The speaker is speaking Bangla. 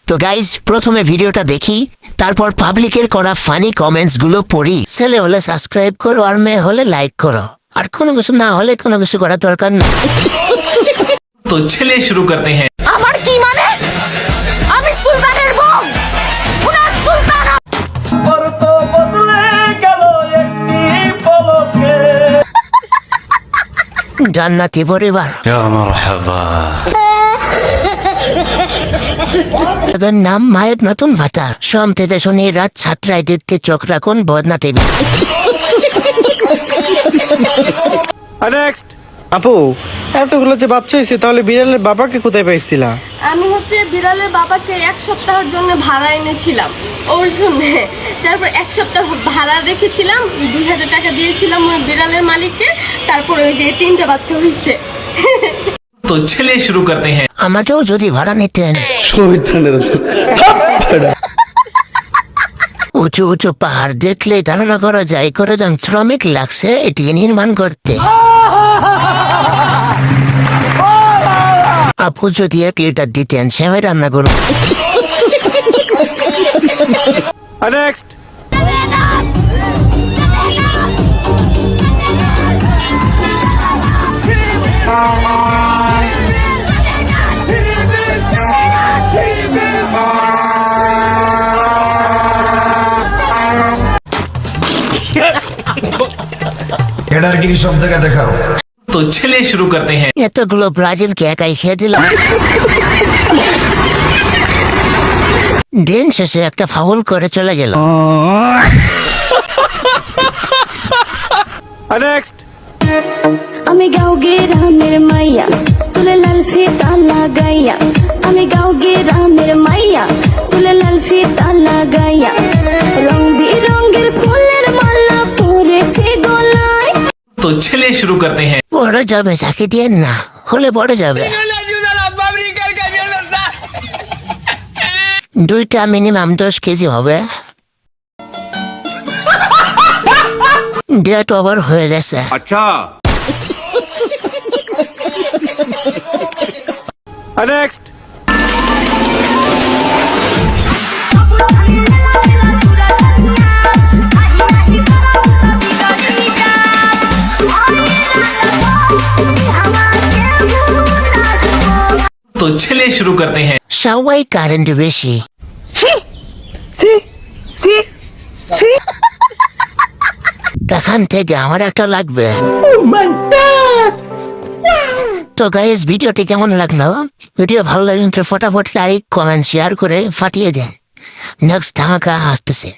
তো গাইজ প্রথমে ভিডিওটা দেখি, তারপর পাবলিকের করা ফানি কমেন্টস গুলো পড়ি। ছেলে হলে সাবস্ক্রাইব করো আর মেয়ে হলে লাইক করো, আর কোনো কিছু না হলে কোনো কিছু করার দরকার নেই। তো চলিए शुरू करते हैं। আমার কি মানে? আমি সুলতানের বউ, উনার সুলতান। তো বদলে গেল একটি পলকে। জান্নাতি পরিবার। এবার নাম মায়ের নতুন ভাতার। সোম থেকে শনি রাত 7টায় দিনকে চোখ রাখুন বদনা টিভি। আপু, এতগুলো যে বাচ্চা হয়েছে, তাহলে বিড়ালের বাবাকে কোথায় পাইছিলা? আমি বিড়ালের বাবাকে 1 সপ্তাহের জন্য ভাড়া এনেছিলাম ওর জন্য। তারপর 1 সপ্তাহ ভাড়া রেখেছিলাম, 2000 টাকা দিয়েছিলাম ওই বিড়ালের মালিককে। তারপরে ওই যে 3টা বাচ্চা হয়েছে। तो चलिए शुरू करते हैं। আমাকেও যদি ভাড়া নিতেন। উঁচু উঁচু পাহাড় দেখলে ধারণা করা যায় কতজন শ্রমিক লাগছে এটিকে নির্মাণ করতে। আপু যদি 1 লিটার দিতেন সেভাবে রান্না করুন। হেডারগিরি সব জায়গায় দেখাও। तो चलिए शुरू करते हैं। এতগুলো ব্রাজিলকে একাই খেয়ে দিলাম। দিন শেষে একটা ফাউল করে চলে গেল। আমি গাঁও গ্রামের মাইয়া, চুলে লাল ফিতা লাগাইয়া। আমি গাঁও গ্রামের মাইয়া, চুলে লাল ফিতা লাগাইয়া। রং বিরঙের ফুলের মালা পরেছে গলায়। तो चलिए शुरू करते हैं। বড় যাবে চাকি দিয়ে না হলে বড় যাবে। 2টা মিনিমাম 10 কেজি হবে। ডেট ওভার হয়ে গেছে। আচ্ছা নেক্সট। तो चलिए शुरू करते हैं। সবাই কারেন্ট বেশি। এখান থেকে আমার একটা লাগবে। তো গাইস ভিডিওটি কেমন লাগলো? ভিডিও ভালো লাগলে ফটাফট লাইক কমেন্ট শেয়ার করে ফাটিয়ে দেন। নেক্সট ধামাকা আসতেছে।